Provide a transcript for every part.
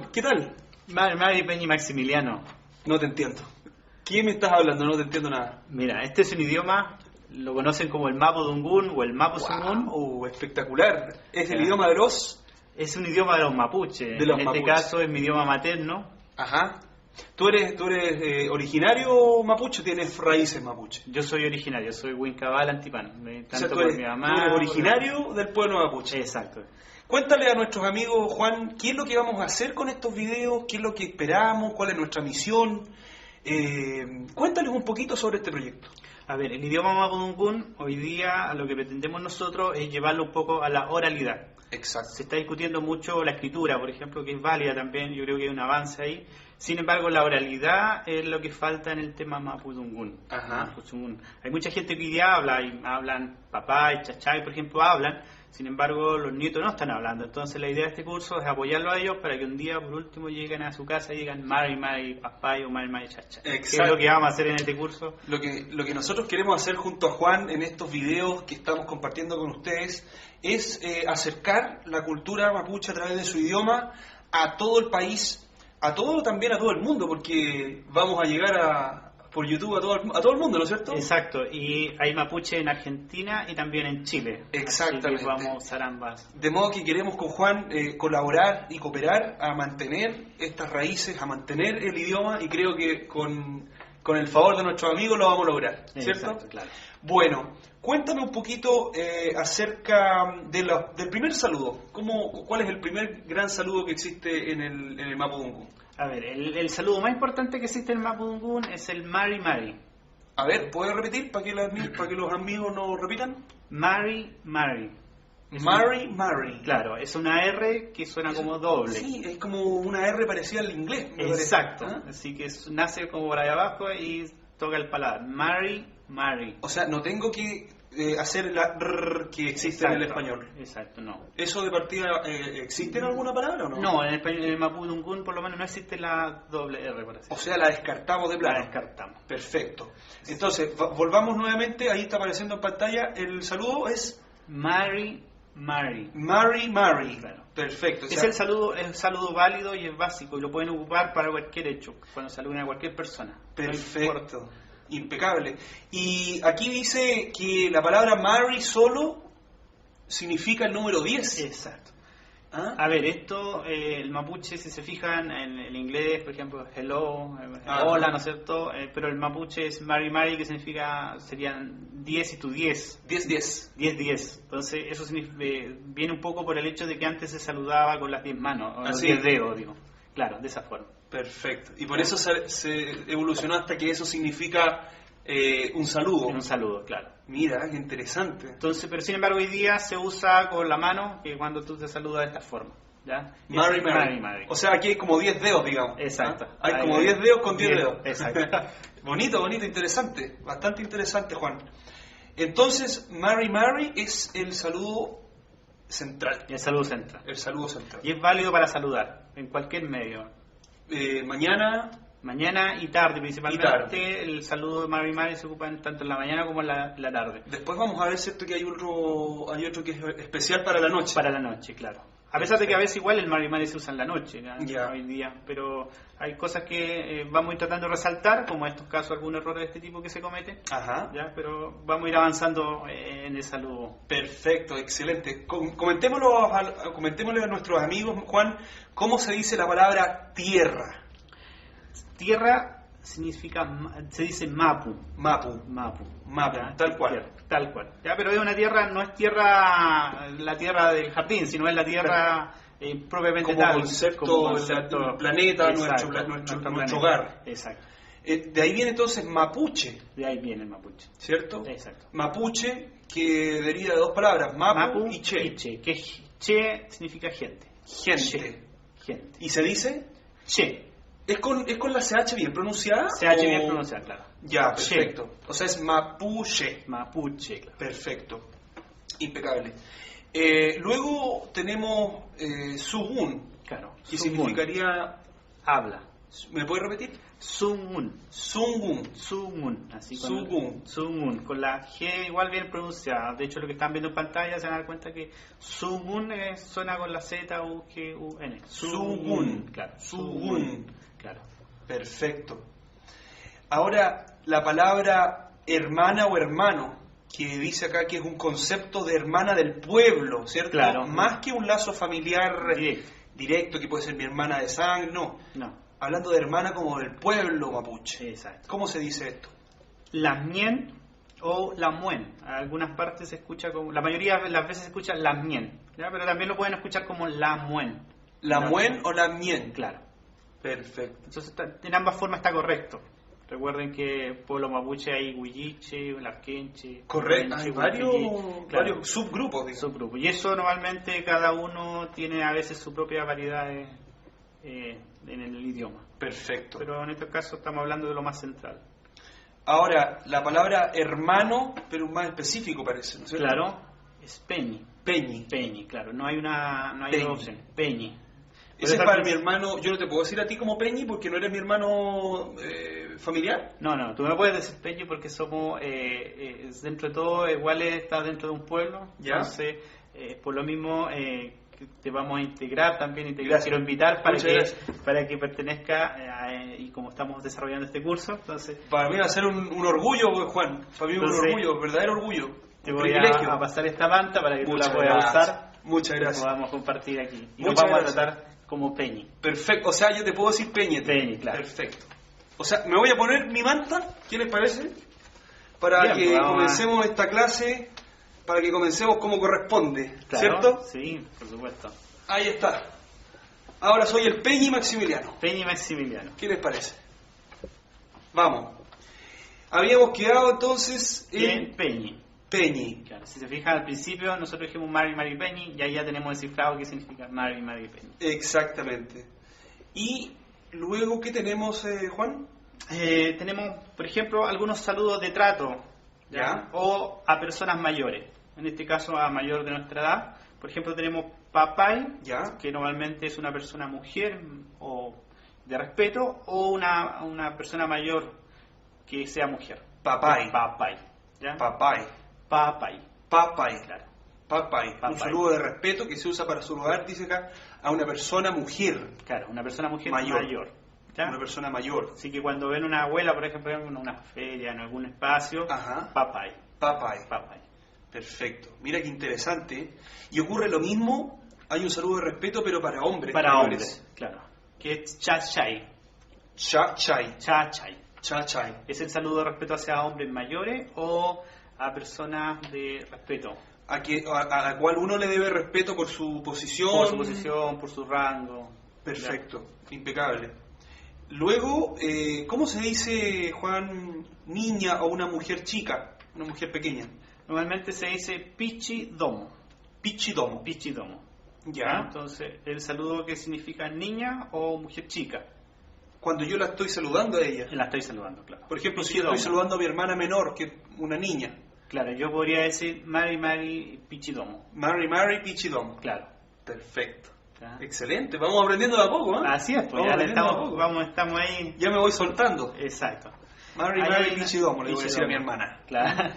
Juan, ¿qué tal? Mari Peña y Maximiliano. No te entiendo. ¿Quién me estás hablando? No te entiendo nada. Mira, este es un idioma, lo conocen como el Mapudungun o el Mapuzungún. Wow, espectacular. Es el idioma de los... Es un idioma de los mapuches. De los en mapuches. este caso es mi idioma materno. Ajá. ¿Tú eres originario mapuche o tienes raíces mapuche? Yo soy originario, soy Huincabal Antipán. O sea, Tanto tú por eres, mi tú mamá. eres originario del pueblo mapuche. Exacto. Cuéntale a nuestros amigos, Juan, qué es lo que vamos a hacer con estos videos, qué es lo que esperamos, cuál es nuestra misión. Cuéntales un poquito sobre este proyecto. A ver, el idioma Mapudungun, hoy día lo que pretendemos nosotros es llevarlo un poco a la oralidad. Exacto. Se está discutiendo mucho la escritura, por ejemplo, que es válida también, yo creo que hay un avance ahí. Sin embargo, la oralidad es lo que falta en el tema Mapudungun. Ajá. Mapudungun. Hay mucha gente que hoy día habla, y hablan papá y chachay, por ejemplo, hablan. Sin embargo, los nietos no están hablando. Entonces, la idea de este curso es apoyarlo a ellos para que un día, por último, lleguen a su casa y digan Mari, papá o Mari, chachay. ¿Qué es lo que vamos a hacer en este curso? Lo que nosotros queremos hacer junto a Juan en estos videos que estamos compartiendo con ustedes es acercar la cultura mapuche a través de su idioma a todo el país, también a todo el mundo, porque vamos a llegar por YouTube a todo el mundo, ¿no es cierto? Exacto, y hay mapuche en Argentina y también en Chile. Exactamente. Así que vamos a usar ambas. De modo que queremos con Juan colaborar y cooperar a mantener estas raíces, a mantener el idioma, y creo que con el favor de nuestros amigos lo vamos a lograr, ¿cierto? Exacto, claro. Bueno, cuéntame un poquito acerca del primer saludo. ¿Cuál es el primer gran saludo que existe en el Mapudungun? A ver, el saludo más importante que existe en el Mapudungun es el Mari. A ver, ¿puedes repetir para que los amigos nos repitan? Mari. Mari. Claro, es una R que suena como doble. Sí, es como una R parecida al inglés. Exacto, ¿Ah? así que nace como por ahí abajo y toca el paladar. Mari. O sea, no tengo que hacer la R que existe en el español. Exacto, no. ¿Eso de partida existe en alguna palabra o no? No, en el Mapudungun por lo menos no existe la doble R, por así. O sea, la descartamos de plano. La descartamos. Perfecto. Entonces, volvamos nuevamente, ahí está apareciendo en pantalla, el saludo es... Mari. Claro. Perfecto. Es el saludo válido y es básico y lo pueden ocupar para cualquier hecho, cuando saluden a cualquier persona. Perfecto. No, impecable. Y aquí dice que la palabra Mari solo significa el número 10. Exacto. ¿Ah? A ver, esto, el mapuche, si se fijan en el inglés, por ejemplo, hello, hola, ¿no es cierto? Pero el mapuche es Mari, que serían 10 y tu 10. 10. 10. Entonces, eso viene un poco por el hecho de que antes se saludaba con las 10 manos, o los 10 dedos, digo. Claro, de esa forma. Perfecto. Y por eso se evolucionó hasta que eso significa un saludo. Un saludo, claro. Mira, qué interesante. Entonces, pero sin embargo hoy día se usa con la mano, que cuando tú te saludas de esta forma, ¿ya? Mari. O sea, aquí hay como 10 dedos, digamos. Exacto. ¿Ah? Hay como 10 dedos con 10 dedos. Exacto. Bonito, interesante. Bastante interesante, Juan. Entonces, Mari es el saludo central. El saludo central. El saludo central. Y es válido para saludar, en cualquier medio. Mañana y tarde principalmente. El saludo de Mari se ocupa tanto en la mañana como en la tarde. Después vamos a ver, ¿cierto?, que hay otro que es especial para la noche. Para la noche, claro. A pesar de que a veces igual el Mari se usa en la noche, ya. Hoy día, pero hay cosas que vamos a ir tratando de resaltar, como en estos casos algunos errores de este tipo que se cometen. Ajá. Ya, pero vamos a ir avanzando en el saludo. Perfecto, excelente. Comentémosle a nuestros amigos, Juan, ¿cómo se dice la palabra tierra? Tierra significa, se dice mapu, ¿ya? Tal cual. Tierra, tal cual. Ya, pero es una tierra, no es la tierra del jardín, sino es la tierra propiamente como tal. Concepto, el planeta, nuestro hogar. Exacto. De ahí viene entonces mapuche. De ahí viene el mapuche. ¿Cierto? Exacto. Mapuche, que deriva de dos palabras, mapu y che. Que che significa gente. Gente. ¿Y se dice? Che. ¿Es con la CH bien pronunciada? CH bien pronunciada, claro. Ya, perfecto. Che. O sea, es mapuche. Mapuche, claro. Perfecto. Impecable. Luego tenemos sugun. Claro. Que significaría... Habla. ¿Me puedes repetir? Sungun. Sungun. Sungun. Así con Sungun. Sungun. Con la G igual bien pronunciada. De hecho, lo que están viendo en pantalla se van a dar cuenta que Sungun suena con la Z, U, G, U, N. Sungun. Claro. Sungun. Claro. Perfecto. Ahora, la palabra hermana o hermano, que dice acá que es un concepto de hermana del pueblo, ¿cierto? Claro. Más que un lazo familiar Directo. directo, que puede ser mi hermana de sangre, no. No. Hablando de hermana como del pueblo mapuche. Exacto. ¿Cómo se dice esto? Lamien o Lamuen. En algunas partes se escucha como... La mayoría de las veces se escucha Lamien, ¿ya? Pero también lo pueden escuchar como Lamuen. ¿La-muen o la-mien? Claro. Perfecto. Entonces, en ambas formas está correcto. Recuerden que pueblo mapuche hay Huilliche, Larquenche... Correcto. Hay varios claro, subgrupos, digamos. subgrupos. Y eso normalmente cada uno tiene a veces su propia variedad en el idioma. Perfecto. Pero en este caso estamos hablando de lo más central. Ahora, la palabra hermano, pero más específico parece, ¿no es cierto? Claro, es Peñi. Peñi. Peñi, claro. No hay Peñi. otra opción. Peñi. Ese es para mi hermano. Yo no te puedo decir a ti como Peñi porque no eres mi hermano familiar. No, tú me puedes decir Peñi porque somos, dentro de todo, iguales, está dentro de un pueblo. ¿Ya? Entonces, por lo mismo, que te vamos a integrar también y te Gracias. quiero invitar Muchas gracias. para que pertenezca, y como estamos desarrollando este curso, entonces Para mí va a ser un orgullo, pues, Juan. Para mí Entonces, un orgullo, verdadero orgullo. te Un voy privilegio. a pasar esta manta para que tú Muchas la puedas gracias. usar. Muchas Y gracias. podamos compartir aquí. Y Muchas nos vamos gracias. a tratar como Peñi. Perfecto. O sea, yo te puedo decir Peñi. Peñi, claro. Perfecto. O sea, me voy a poner mi manta. ¿Qué les parece? Para Bien, que pues vamos comencemos esta clase, para que comencemos como corresponde. Claro, ¿Cierto? Sí, por supuesto. Ahí está. Ahora soy el Peñi Maximiliano. Peñi Maximiliano. ¿Qué les parece? Vamos. Habíamos quedado entonces Bien, en Peñi. Peñi. Claro, si se fijan al principio, nosotros dijimos Mari Peñi y ahí ya tenemos descifrado qué significa Mari Peñi. Exactamente. Y luego, ¿qué tenemos, Juan? Tenemos, por ejemplo, algunos saludos de trato, Ya. o a personas mayores. En este caso, a mayor de nuestra edad. Por ejemplo, tenemos papay, Ya. que normalmente es una persona mujer o de respeto, o una persona mayor que sea mujer. Papay. Papay. ¿Ya? Papay. Papay. Papay. Claro. Papay. Un Papay. saludo de respeto que se usa para saludar, dice acá, a una persona mujer. Claro, una persona mujer Mayor. mayor. ¿Ya? Una persona mayor. Así que cuando ven una abuela, por ejemplo, en una feria, en algún espacio, Ajá. papay. Papay. Papay. Perfecto. Mira qué interesante. Y ocurre lo mismo, hay un saludo de respeto, pero para hombres. Para mayores. hombres, claro. Que es chachay. Cha-chay. Chachay. Cha-chay. Es el saludo de respeto hacia hombres mayores o a personas de respeto. A la cual uno le debe respeto por su posición. Por su posición, por su rango. Perfecto, impecable. Luego, ¿cómo se dice, Juan, niña o una mujer chica? Una mujer pequeña. Normalmente se dice pichidomo. Pichidomo. Pichidomo. Ya. Entonces, el saludo que significa niña o mujer chica. Cuando yo la estoy saludando a ella. La estoy saludando, claro. Por ejemplo, si yo Pichidomo. estoy saludando a mi hermana menor, que es una niña. Claro, yo podría decir Mari Pichidomo. Mari, Pichidomo. Claro. Perfecto. ¿Ya? Excelente. Vamos aprendiendo de a poco, ¿eh? Así es, pues Vamos ya le aprendiendo de a poco. estamos ahí. Ya me voy soltando. Exacto. Mari, Ahí hay una- Pichidomo, le voy a decir a mi Pichidomo. hermana. Claro.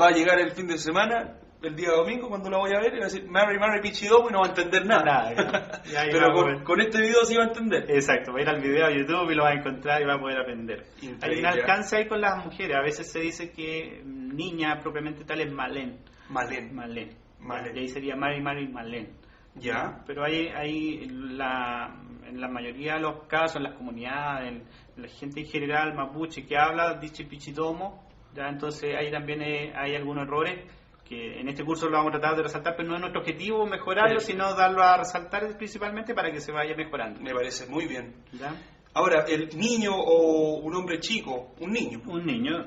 Va a llegar el fin de semana, el día domingo, cuando la voy a ver, y va a decir Mari, Pichidomo y no va a entender nada. Nada, ya ahí Pero vamos a ver. con este video sí va a entender. Exacto, va a ir al video a YouTube y lo va a encontrar y va a poder aprender. Increíble. Hay un alcance ahí con las mujeres. A veces se dice que niña propiamente tal es Malén. Malén. Malén. Malén. Y ahí sería Mari Malén. Ya. Pero hay en la mayoría de los casos, en las comunidades, en la gente en general mapuche que habla, dice pichitomo, ya entonces ahí también hay algunos errores que en este curso lo vamos a tratar de resaltar, pero no es nuestro objetivo mejorarlo, Perfecto. sino darlo a resaltar principalmente para que se vaya mejorando. Me parece muy bien. ¿Ya? Ahora, el niño o un hombre chico, un niño. Un niño,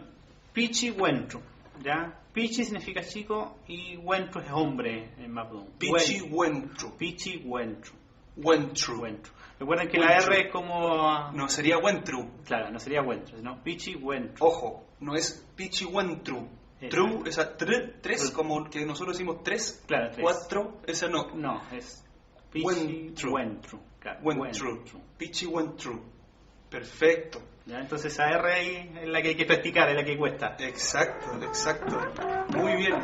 pichi huentru, ¿ya? Pichi significa chico y huentru es hombre en mapudungun. Pichi Wentru. Pichi huentru. Wentru. Huentru. Recuerden que la Huentru. R es como... No, sería Wentru. Claro, no sería huentru, sino pichi huentru. Ojo, no es Pichi Wentru. Tru, esa tres, Tru. como que nosotros decimos tres, Claro, tres. cuatro, esa no. No, es pichi Huentru. huentru. Claro, Wentru. Pichi Wentru. Perfecto. ¿Ya? Entonces esa R ahí es la que hay que practicar, es la que cuesta. Exacto, exacto. Muy bien.